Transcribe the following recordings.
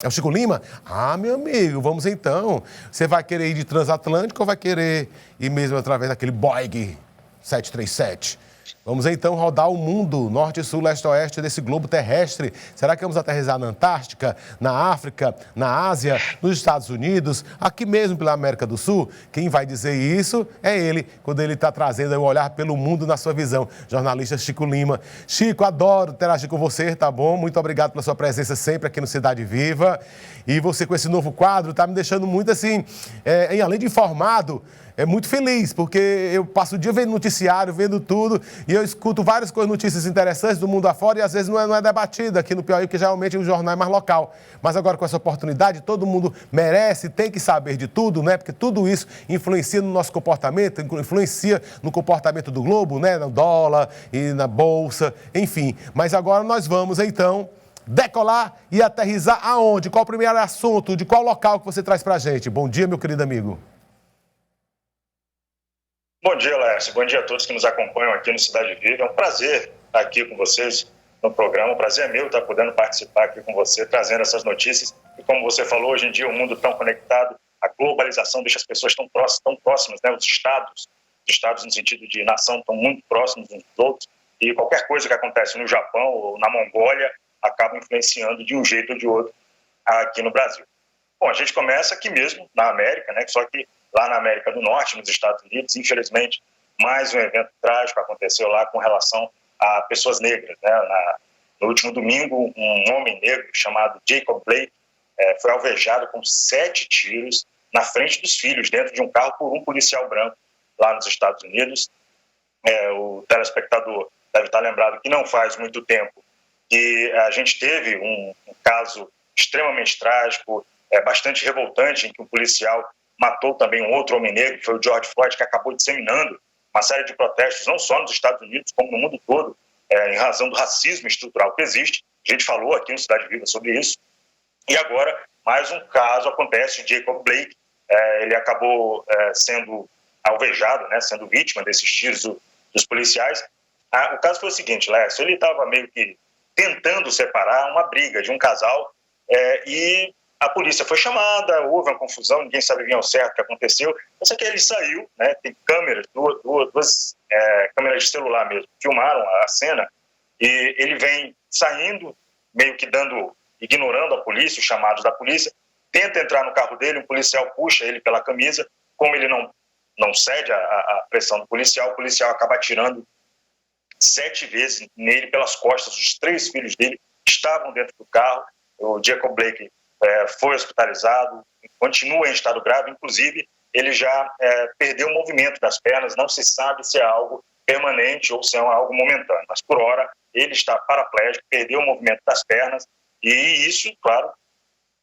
É o Chico Lima? Ah, meu amigo, vamos então. Você vai querer ir de transatlântico ou vai querer ir mesmo através daquele Boeing 737? Vamos então rodar o mundo, norte, sul, leste, oeste desse globo terrestre. Será que vamos aterrissar na Antártica, na África, na Ásia, nos Estados Unidos, aqui mesmo pela América do Sul? Quem vai dizer isso é ele, quando ele está trazendo o olhar pelo mundo na sua visão. Jornalista Chico Lima. Chico, adoro interagir com você, tá bom? Muito obrigado pela sua presença sempre aqui no Cidade Viva. E você com esse novo quadro tá me deixando muito assim, além de informado, muito feliz, porque eu passo o dia vendo noticiário, vendo tudo, e eu escuto várias notícias interessantes do mundo afora e às vezes não é debatida aqui no Piauí, porque geralmente o jornal é mais local. Mas agora com essa oportunidade, todo mundo merece, tem que saber de tudo, né? Porque tudo isso influencia no nosso comportamento, influencia no comportamento do globo, né? No dólar e na bolsa, enfim. Mas agora nós vamos, então, decolar e aterrissar aonde? Qual o primeiro assunto? De qual local que você traz pra gente? Bom dia, meu querido amigo. Bom dia, Laércio. Bom dia a todos que nos acompanham aqui no Cidade Viva. É um prazer estar aqui com vocês no programa. O prazer é meu estar podendo participar aqui com você, trazendo essas notícias. E como você falou, hoje em dia o mundo tão conectado, a globalização deixa as pessoas tão próximas, né? Os estados no sentido de nação estão muito próximos uns dos outros. E qualquer coisa que acontece no Japão ou na Mongólia acaba influenciando de um jeito ou de outro aqui no Brasil. Bom, a gente começa aqui mesmo, na América, né? Só que lá na América do Norte, nos Estados Unidos, infelizmente, mais um evento trágico aconteceu lá com relação a pessoas negras, né? No último domingo, um homem negro chamado Jacob Blake foi alvejado com 7 tiros na frente dos filhos, dentro de um carro, por um policial branco lá nos Estados Unidos. O telespectador deve estar lembrado que não faz muito tempo que a gente teve um caso extremamente trágico, bastante revoltante, em que um policial matou também um outro homem negro, que foi o George Floyd, que acabou disseminando uma série de protestos, não só nos Estados Unidos, como no mundo todo, em razão do racismo estrutural que existe. A gente falou aqui no Cidade Viva sobre isso. E agora, mais um caso acontece, o Jacob Blake, ele acabou sendo alvejado, né, sendo vítima desses tiros dos policiais. O caso foi o seguinte, Lécio, ele estava meio que tentando separar uma briga de um casal e a polícia foi chamada, houve uma confusão, ninguém sabe bem ao certo o que aconteceu. Só que ele saiu, né, tem câmeras, duas câmeras de celular mesmo, filmaram a cena, e ele vem saindo, meio que ignorando a polícia, os chamados da polícia, tenta entrar no carro dele, um policial puxa ele pela camisa, como ele não cede à pressão do policial, o policial acaba atirando 7 vezes nele pelas costas. Os 3 filhos dele estavam dentro do carro. O Jacob Blake foi hospitalizado, continua em estado grave, inclusive ele já perdeu o movimento das pernas, não se sabe se é algo permanente ou se é algo momentâneo, mas por hora ele está paraplégico, perdeu o movimento das pernas, e isso, claro,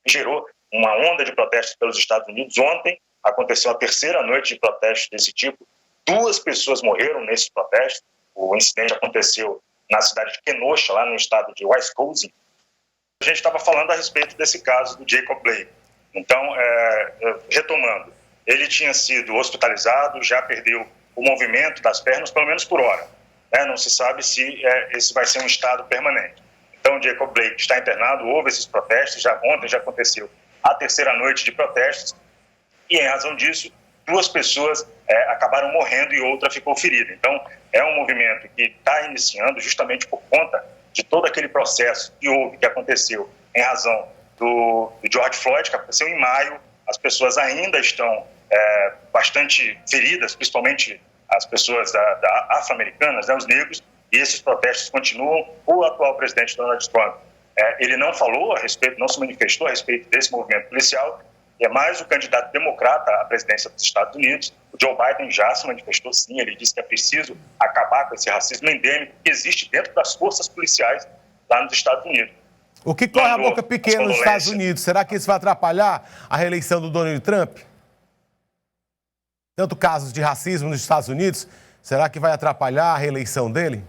gerou uma onda de protestos pelos Estados Unidos. Ontem aconteceu a 3ª noite de protestos desse tipo, 2 pessoas morreram nesses protestos. O incidente aconteceu na cidade de Kenosha, lá no estado de Wisconsin. A gente estava falando a respeito desse caso do Jacob Blake. Então, retomando, ele tinha sido hospitalizado, já perdeu o movimento das pernas, pelo menos por hora. Não se sabe se esse vai ser um estado permanente. Então, o Jacob Blake está internado, houve esses protestos, ontem já aconteceu a 3ª noite de protestos, e em razão disso, 2 pessoas acabaram morrendo e outra ficou ferida. Então, é um movimento que está iniciando justamente por conta de todo aquele processo que aconteceu em razão do George Floyd, que aconteceu em maio. As pessoas ainda estão bastante feridas, principalmente as pessoas afro-americanas, né, os negros, e esses protestos continuam. O atual presidente Donald Trump, ele não falou a respeito, não se manifestou a respeito desse movimento policial, e é mais o candidato democrata à presidência dos Estados Unidos. O Joe Biden já se manifestou, sim, ele disse que é preciso acabar com esse racismo endêmico que existe dentro das forças policiais lá nos Estados Unidos. O que corre a boca pequena nos Estados Unidos, será que isso vai atrapalhar a reeleição do Donald Trump? Tanto casos de racismo nos Estados Unidos, será que vai atrapalhar a reeleição dele?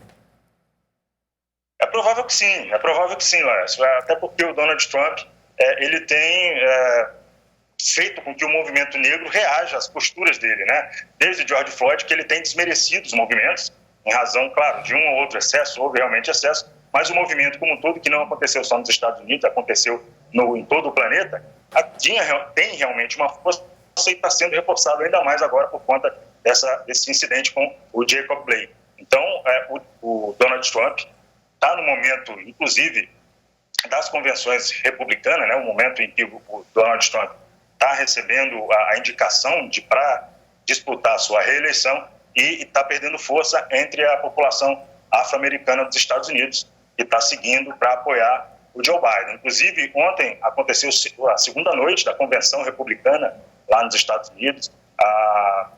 É provável que sim, Laércio. Até porque o Donald Trump, ele tem feito com que o movimento negro reaja às posturas dele, né? Desde George Floyd, que ele tem desmerecido os movimentos, em razão, claro, de um ou outro excesso, houve realmente excesso, mas o movimento como um todo, que não aconteceu só nos Estados Unidos, aconteceu em todo o planeta, tem realmente uma força e está sendo reforçado ainda mais agora por conta desse incidente com o Jacob Blake. Então, o Donald Trump está no momento, inclusive, das convenções republicanas, né, o momento em que o Donald Trump está recebendo a indicação para disputar a sua reeleição e está perdendo força entre a população afro-americana dos Estados Unidos, que está seguindo para apoiar o Joe Biden. Inclusive, ontem aconteceu a segunda noite da convenção republicana lá nos Estados Unidos. A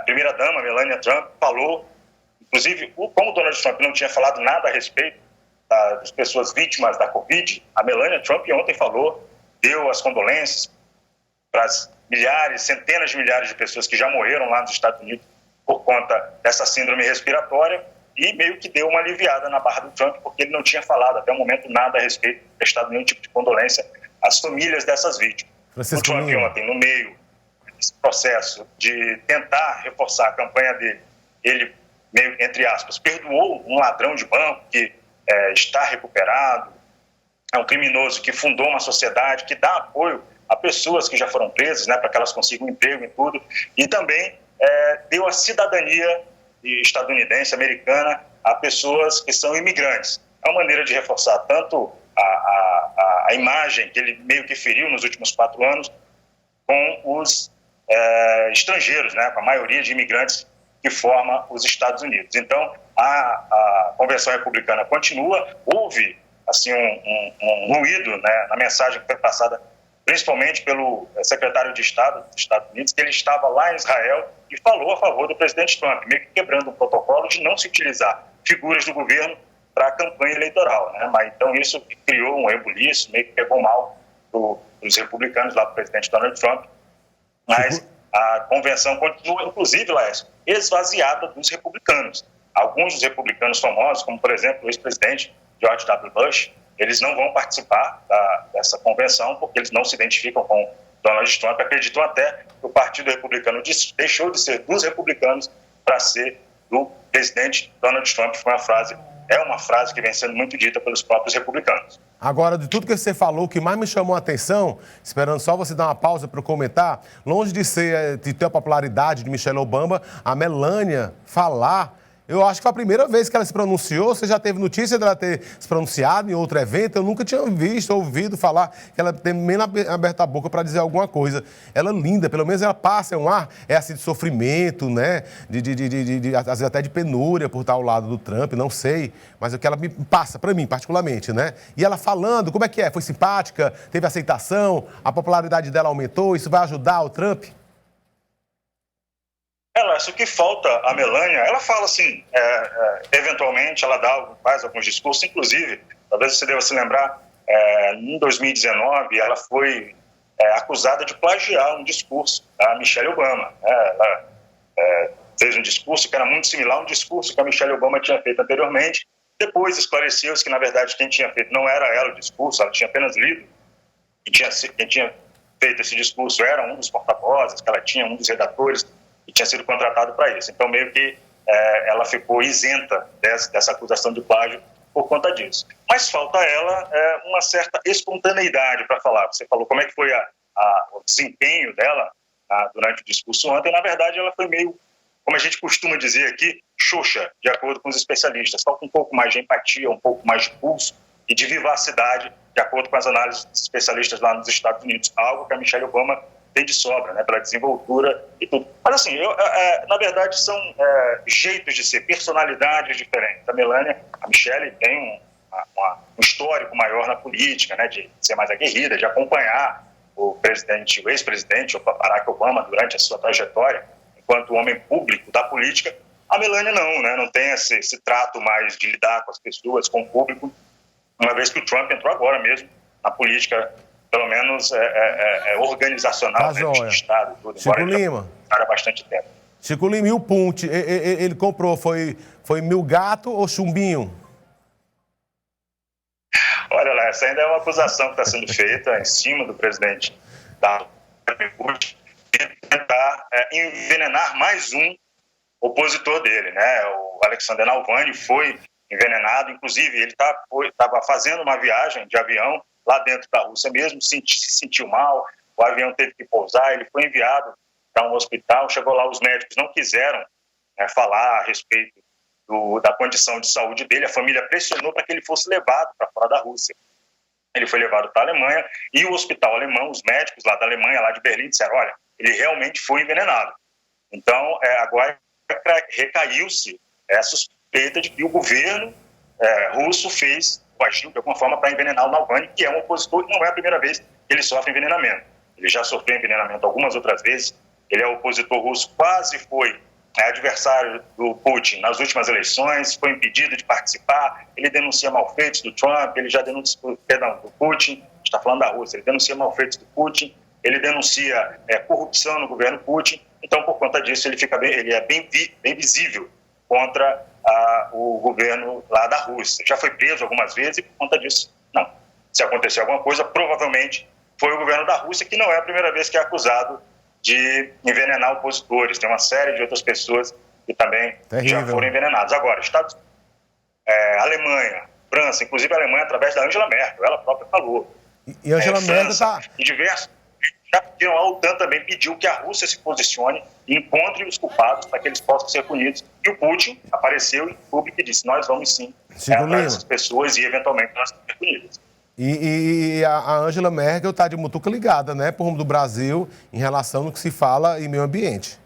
primeira-dama, Melania Trump, falou, inclusive, como o Donald Trump não tinha falado nada a respeito das pessoas vítimas da Covid, a Melania Trump ontem falou, deu as condolências para as milhares, centenas de milhares de pessoas que já morreram lá nos Estados Unidos por conta dessa síndrome respiratória, e meio que deu uma aliviada na barra do Trump, porque ele não tinha falado até o momento nada a respeito, prestado nenhum tipo de condolência às famílias dessas vítimas. O Trump ontem, no meio desse processo de tentar reforçar a campanha dele, ele, meio, entre aspas, perdoou um ladrão de banco que está recuperado, é um criminoso que fundou uma sociedade que dá apoio a pessoas que já foram presas, né, para que elas consigam emprego e tudo, e também deu a cidadania estadunidense, americana, a pessoas que são imigrantes. É uma maneira de reforçar tanto a imagem que ele meio que feriu nos últimos 4 anos com os estrangeiros, né, com a maioria de imigrantes que forma os Estados Unidos. Então, a convenção republicana continua. Houve assim, um ruído, né, na mensagem que foi passada principalmente pelo secretário de Estado dos Estados Unidos, que ele estava lá em Israel e falou a favor do presidente Trump, meio que quebrando o protocolo de não se utilizar figuras do governo para a campanha eleitoral, né? Mas então isso criou um rebuliço, meio que pegou mal os republicanos lá para o presidente Donald Trump. Mas a convenção continua, inclusive, Laércio, esvaziada dos republicanos. Alguns dos republicanos famosos, como por exemplo o ex-presidente George W. Bush, eles não vão participar dessa convenção porque eles não se identificam com Donald Trump. Acreditam até que o Partido Republicano deixou de ser dos republicanos para ser do presidente Donald Trump. É uma frase que vem sendo muito dita pelos próprios republicanos. Agora, de tudo que você falou, o que mais me chamou a atenção, esperando só você dar uma pausa para eu comentar, longe de ter a popularidade de Michelle Obama, a Melania falar. Eu acho que foi a primeira vez que ela se pronunciou. Você já teve notícia dela ter se pronunciado em outro evento? Eu nunca tinha ouvido falar que ela tem menos aberta a boca para dizer alguma coisa. Ela é linda, pelo menos ela passa um ar, assim, de sofrimento, né? Às vezes até de penúria por estar ao lado do Trump, não sei. Mas é o que ela me passa, para mim, particularmente, né? E ela falando, como é que é? Foi simpática? Teve aceitação? A popularidade dela aumentou? Isso vai ajudar o Trump? Isso que falta a Melania, ela fala assim, eventualmente ela faz alguns discursos, inclusive, talvez você deva se lembrar, em 2019 ela foi acusada de plagiar um discurso da Michelle Obama. Ela fez um discurso que era muito similar a um discurso que a Michelle Obama tinha feito anteriormente. Depois esclareceu-se que, na verdade, quem tinha feito não era ela o discurso, ela tinha apenas lido, e quem tinha feito esse discurso era um dos porta-vozes que ela tinha, um dos redatores, e tinha sido contratado para isso. Então, meio que ela ficou isenta dessa acusação de plágio por conta disso. Mas falta a ela uma certa espontaneidade para falar. Você falou como é que foi o desempenho dela durante o discurso ontem. Na verdade, ela foi meio, como a gente costuma dizer aqui, xoxa, de acordo com os especialistas. Falta um pouco mais de empatia, um pouco mais de pulso e de vivacidade, de acordo com as análises dos especialistas lá nos Estados Unidos. Algo que a Michelle Obama tem de sobra, né, pela desenvoltura e tudo. Mas, assim, na verdade, são jeitos de ser, personalidades diferentes. A Michelle tem um histórico maior na política, né, de ser mais aguerrida, de acompanhar o ex-presidente, o Barack Obama, durante a sua trajetória, enquanto homem público da política. A Melania não, né, não tem esse trato mais de lidar com as pessoas, com o público, uma vez que o Trump entrou agora mesmo na política, pelo menos organizacional, né, do Estado. Tudo, Chico Lima. Há bastante tempo. Chico Lima, e o Ponte, ele comprou, foi mil gato ou chumbinho? Olha lá, essa ainda é uma acusação que está sendo feita em cima do presidente da República de tentar envenenar mais um opositor dele, né? O Alexander Navalny foi envenenado, inclusive ele estava fazendo uma viagem de avião lá dentro da Rússia mesmo, se sentiu mal, o avião teve que pousar, ele foi enviado para um hospital, chegou lá, os médicos não quiseram falar a respeito da condição de saúde dele, a família pressionou para que ele fosse levado para fora da Rússia. Ele foi levado para a Alemanha e o hospital alemão, os médicos lá da Alemanha, lá de Berlim, disseram, olha, ele realmente foi envenenado. Então, agora recaiu-se a suspeita de que o governo russo agiu de alguma forma para envenenar o Navalny, que é um opositor, e não é a primeira vez que ele sofre envenenamento. Ele já sofreu envenenamento algumas outras vezes, ele é opositor russo, quase foi adversário do Putin nas últimas eleições, foi impedido de participar, ele denuncia malfeitos do Trump, ele já denuncia, do Putin, está falando da Rússia, ele denuncia malfeitos do Putin, ele denuncia corrupção no governo Putin, então por conta disso ele é bem visível contra o governo lá da Rússia. Já foi preso algumas vezes e por conta disso, não. Se acontecer alguma coisa, provavelmente foi o governo da Rússia, que não é a primeira vez que é acusado de envenenar opositores. Tem uma série de outras pessoas que também já foram envenenadas. Agora, Alemanha, França, inclusive a Alemanha através da Angela Merkel, ela própria falou. E Angela Merkel está... E diversos... A OTAN também pediu que a Rússia se posicione e encontre os culpados para que eles possam ser punidos. E o Putin apareceu em público e disse, nós vamos sim atrás dessas pessoas e eventualmente nós vamos ser punidos. E a Angela Merkel está de mutuca ligada, né, por rumo do Brasil, em relação ao que se fala em meio ambiente.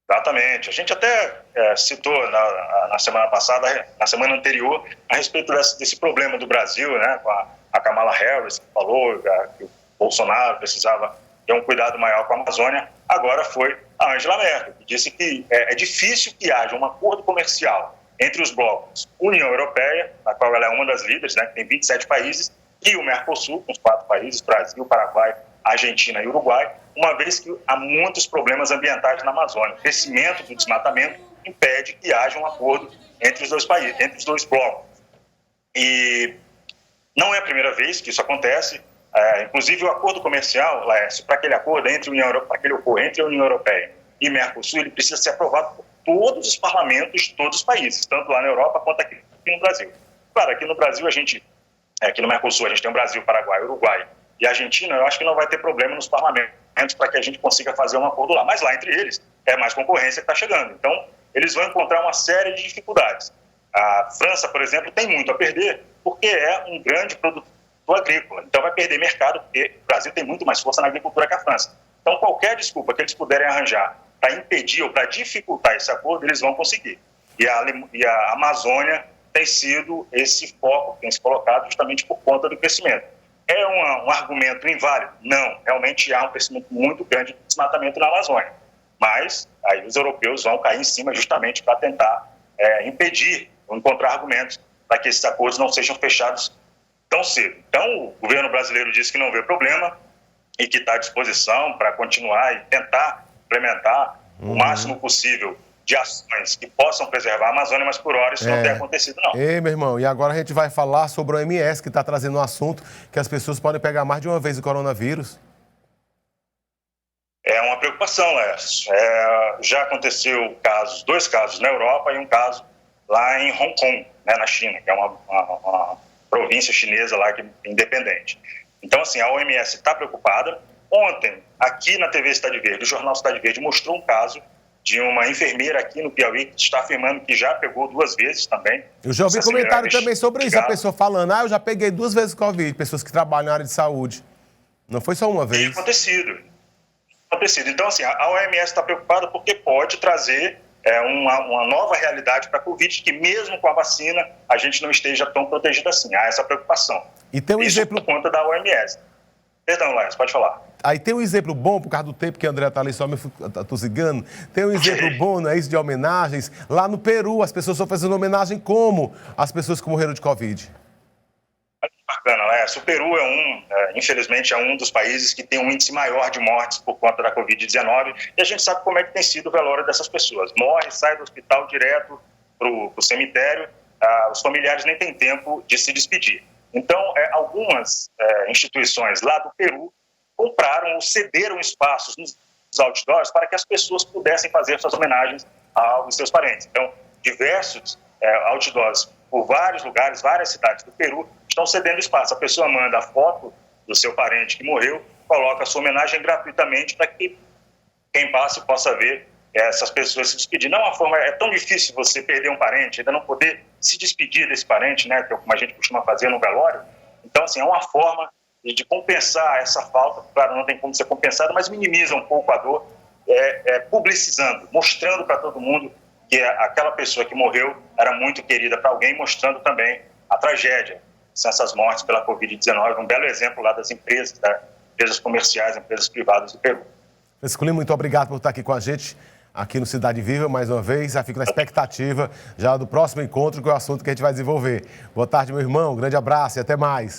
Exatamente. A gente até citou na semana passada, na semana anterior, a respeito desse problema do Brasil, né, com a Kamala Harris, que falou que o Bolsonaro precisava ter um cuidado maior com a Amazônia. Agora foi a Angela Merkel, que disse que é difícil que haja um acordo comercial entre os blocos União Europeia, na qual ela é uma das líderes, né, que tem 27 países, e o Mercosul, com os 4 países, Brasil, Paraguai, Argentina e Uruguai, uma vez que há muitos problemas ambientais na Amazônia. O crescimento do desmatamento impede que haja um acordo entre os dois países, entre os dois blocos. E não é a primeira vez que isso acontece. Inclusive, o acordo comercial, Laércio, para que ele ocorra entre a União Europeia e Mercosul, ele precisa ser aprovado por todos os parlamentos de todos os países, tanto lá na Europa quanto aqui no Brasil. Claro, aqui no Brasil, aqui no Mercosul, a gente tem o Brasil, Paraguai, Uruguai e Argentina, eu acho que não vai ter problema nos parlamentos para que a gente consiga fazer um acordo lá. Mas lá entre eles, é mais concorrência que está chegando. Então, eles vão encontrar uma série de dificuldades. A França, por exemplo, tem muito a perder, porque é um grande produtor agrícola. Então, vai perder mercado, porque o Brasil tem muito mais força na agricultura que a França. Então, qualquer desculpa que eles puderem arranjar para impedir ou para dificultar esse acordo, eles vão conseguir. E a Amazônia tem sido esse foco que tem se colocado justamente por conta do crescimento. É um argumento inválido? Não. Realmente há um crescimento muito grande de desmatamento na Amazônia. Mas aí os europeus vão cair em cima justamente para tentar impedir ou encontrar argumentos para que esses acordos não sejam fechados tão cedo. Então, o governo brasileiro disse que não vê problema e que está à disposição para continuar e tentar implementar o máximo possível de ações que possam preservar a Amazônia, mas por hora isso não tem acontecido, não. Ei, meu irmão, e agora a gente vai falar sobre o OMS, que está trazendo um assunto que as pessoas podem pegar mais de uma vez o coronavírus. É uma preocupação, Lécio. Já aconteceu 2 casos na Europa e um caso lá em Hong Kong, né, na China, que é uma província chinesa lá que é independente. Então, assim, a OMS está preocupada. Ontem, aqui na TV Cidade Verde, o jornal Cidade Verde mostrou um caso de uma enfermeira aqui no Piauí que está afirmando que já pegou 2 vezes também. Eu já ouvi comentário também sobre isso, a pessoa falando, eu já peguei 2 vezes Covid, pessoas que trabalham na área de saúde. Não foi só uma vez. Tem acontecido. Então, assim, a OMS está preocupada porque pode trazer uma nova realidade para a Covid, que mesmo com a vacina, a gente não esteja tão protegido assim. Há essa preocupação. E tem um isso exemplo... por conta da OMS. Perdão, Laércio, pode falar. Aí tem um exemplo bom, por causa do tempo que a André está ali só me atosigando, tem um exemplo bom, não é isso, de homenagens. Lá no Peru, as pessoas estão fazendo homenagem como as pessoas que morreram de Covid. Bacana, Laércio. O Peru infelizmente, é um dos países que tem um índice maior de mortes por conta da Covid-19 e a gente sabe como é que tem sido o velório dessas pessoas. Morre, sai do hospital direto para o cemitério, os familiares nem têm tempo de se despedir. Então, algumas instituições lá do Peru compraram ou cederam espaços nos outdoors para que as pessoas pudessem fazer suas homenagens aos seus parentes. Então, diversos outdoors por vários lugares, várias cidades do Peru estão cedendo espaço. A pessoa manda a foto do seu parente que morreu, coloca a sua homenagem gratuitamente para que quem passe possa ver essas pessoas se despedir. Não é uma forma, é tão difícil você perder um parente, ainda não poder se despedir desse parente, né, que é como a gente costuma fazer no velório. Então, assim, é uma forma de compensar essa falta. Claro, não tem como ser compensada, mas minimiza um pouco a dor, publicizando, mostrando para todo mundo que aquela pessoa que morreu era muito querida para alguém, mostrando também a tragédia, são essas mortes pela Covid-19, um belo exemplo lá das empresas, tá? Empresas comerciais, empresas privadas do Peru. Francisco Lima, muito obrigado por estar aqui com a gente, aqui no Cidade Viva, mais uma vez. Já fico na expectativa já do próximo encontro, que é o assunto que a gente vai desenvolver. Boa tarde, meu irmão, um grande abraço e até mais.